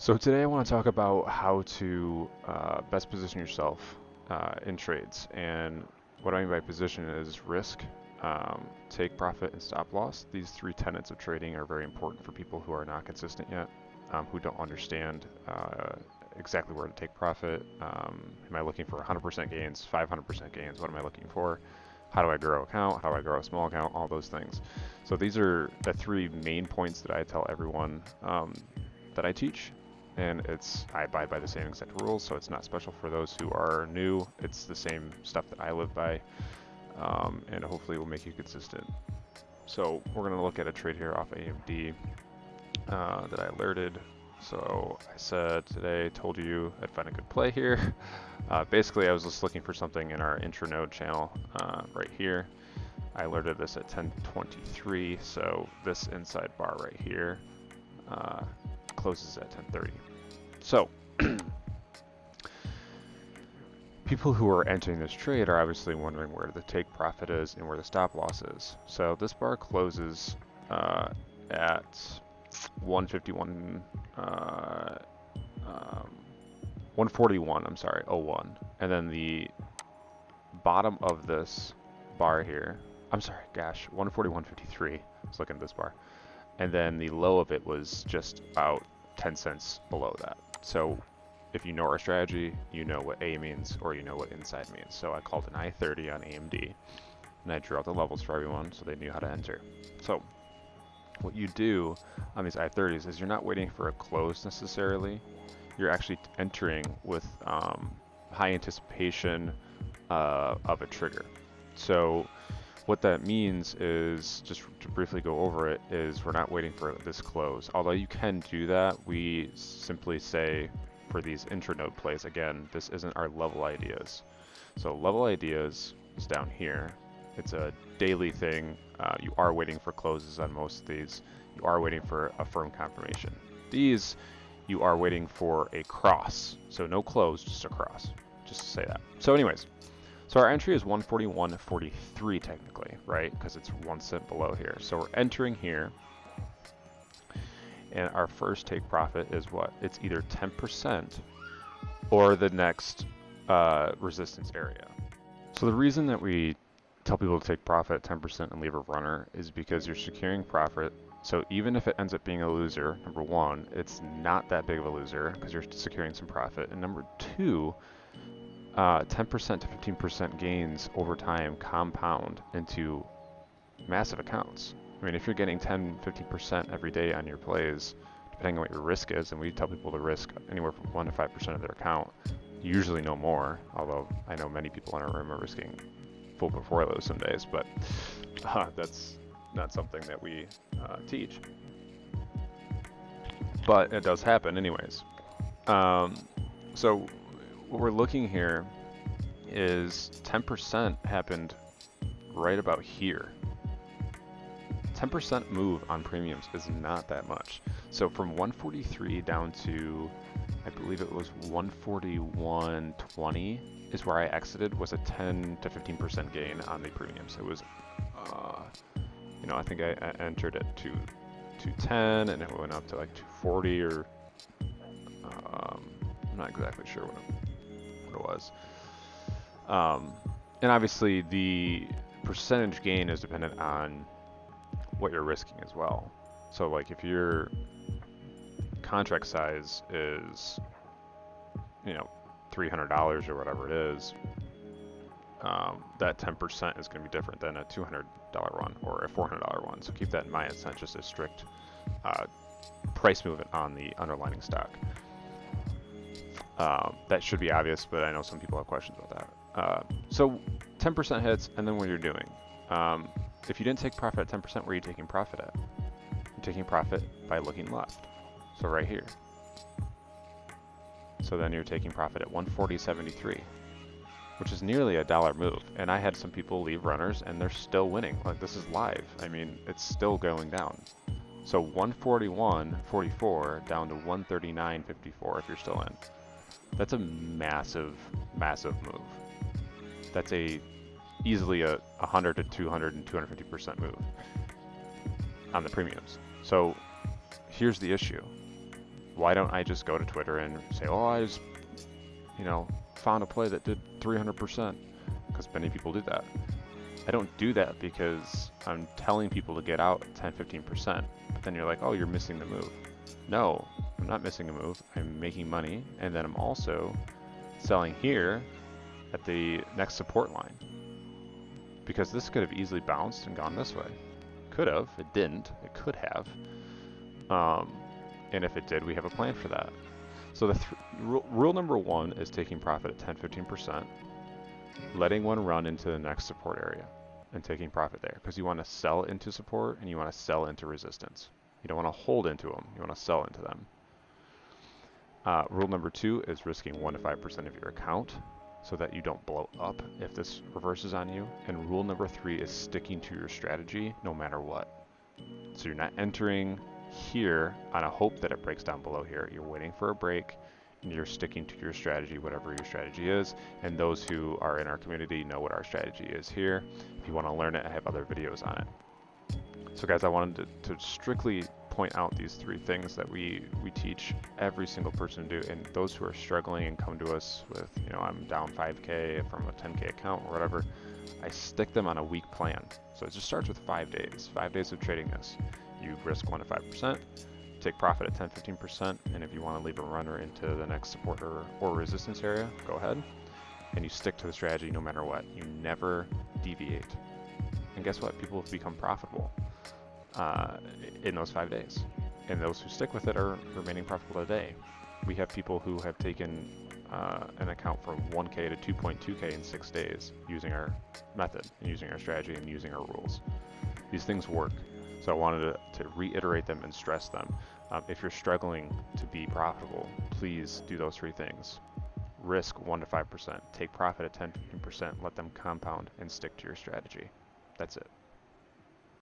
So today I want to talk about how to best position yourself in trades. And what I mean by position is risk, take profit, and stop loss. These three tenets of trading are very important for people who are not consistent yet, who don't understand exactly where to take profit. Am I looking for 100% gains, 500% gains? What am I looking for? How do I grow account? How do I grow a small account? All those things. So these are the three main points that I tell everyone that I teach, and I abide by the same exact rules, so it's not special for those who are new. It's the same stuff that I live by, and hopefully it will make you consistent. So we're going to look at a trade here off AMD that I alerted. So I said today, told you I'd find a good play here. Basically, I was just looking for something in our intranode channel right here. I alerted this at 10:23, so this inside bar right here closes at 10:30. So people who are entering this trade are obviously wondering where the take profit is and where the stop loss is. So this bar closes at 151, 141, I'm sorry, 01. And then the bottom of this bar here, I'm sorry, gosh, 141.53. I was looking at this bar. And then the low of it was just about 10 cents below that. So if you know our strategy, you know what A means, or you know what inside means. So I called an I-30 on AMD, and I drew out the levels for everyone so they knew how to enter. So what you do on these I-30s is you're not waiting for a close necessarily. You're actually entering with high anticipation of a trigger. So what that means is, just to briefly go over it, is we're not waiting for this close. Although you can do that, we simply say for these intranode plays, again, this isn't our level ideas. So level ideas is down here. It's a daily thing. You are waiting for closes on most of these. You are waiting for a firm confirmation. These, you are waiting for a cross. So no close, just a cross. Just to say that. So anyways, so our entry is 141.43 technically, right? Because it's 1 cent below here. So we're entering here, and our first take profit is what? It's either 10% or the next resistance area. So the reason that we tell people to take profit 10% and leave a runner is because you're securing profit. So even if it ends up being a loser, number one, it's not that big of a loser because you're securing some profit. And number two, 10% to 15% gains over time compound into massive accounts. I mean, if you're getting 10, 15% every day on your plays, depending on what your risk is, and we tell people to risk anywhere from 1 to 5% of their account, usually no more, although I know many people in our room are risking full portfolios some days, but that's not something that we teach. But it does happen anyways. So what we're looking here is 10% happened right about here. 10% move on premiums is not that much. So from 143 down to, I believe it was 141.20 is where I exited, was a 10 to 15% gain on the premiums. It was, I think I entered at 210 and it went up to like 240 or I'm not exactly sure what it was. And obviously the percentage gain is dependent on what you're risking as well. So like if your contract size is, $300 or whatever it is, that 10% is going to be different than a $200 one or a $400 one. So keep that in mind. It's not just a strict price movement on the underlying stock. That should be obvious, but I know some people have questions about that. So 10% hits, and then what you're doing. If you didn't take profit at 10%, where are you taking profit at? You're taking profit by looking left. So right here. So then you're taking profit at 140.73, which is nearly a dollar move. And I had some people leave runners, and they're still winning. Like, this is live. I mean, it's still going down. So 141.44 down to 139.54 if you're still in. That's a massive, massive move. That's easily a 100 to 200 and 250% move on the premiums. So here's the issue. Why don't I just go to Twitter and say, oh, I just, found a play that did 300%? Because many people do that. I don't do that because I'm telling people to get out at 10-15%, but then you're like, oh, you're missing the move. No, I'm not missing a move. I'm making money, and then I'm also selling here at the next support line. Because this could have easily bounced and gone this way. Could have. It didn't. It could have. And if it did, we have a plan for that. So the rule number 1 is taking profit at 10-15%, letting one run into the next support area and taking profit there, because you want to sell into support and you want to sell into resistance. You don't want to hold into them. You want to sell into them. Rule number 2 is risking 1 to 5% of your account so that you don't blow up if this reverses on you. And rule number 3 is sticking to your strategy no matter what. So you're not entering here on a hope that it breaks down below here. You're waiting for a break and you're sticking to your strategy, whatever your strategy is. And those who are in our community know what our strategy is here. If you want to learn it, I have other videos on it. So guys, I wanted to strictly point out these 3 things that we teach every single person to do, and those who are struggling and come to us with, I'm down 5K from a 10K account or whatever, I stick them on a week plan. So it just starts with 5 days, 5 days of trading this. You risk 1 to 5%, take profit at 10-15%, and if you want to leave a runner into the next support or resistance area, go ahead. And you stick to the strategy no matter what. You never deviate. And guess what? People have become profitable in those 5 days. And those who stick with it are remaining profitable today. We have people who have taken an account from 1K to 2.2K in 6 days using our method and using our strategy and using our rules. These things work. So I wanted to reiterate them and stress them. If you're struggling to be profitable, please do those 3 things. Risk 1 to 5%, take profit at 10-15%, let them compound, and stick to your strategy. That's it.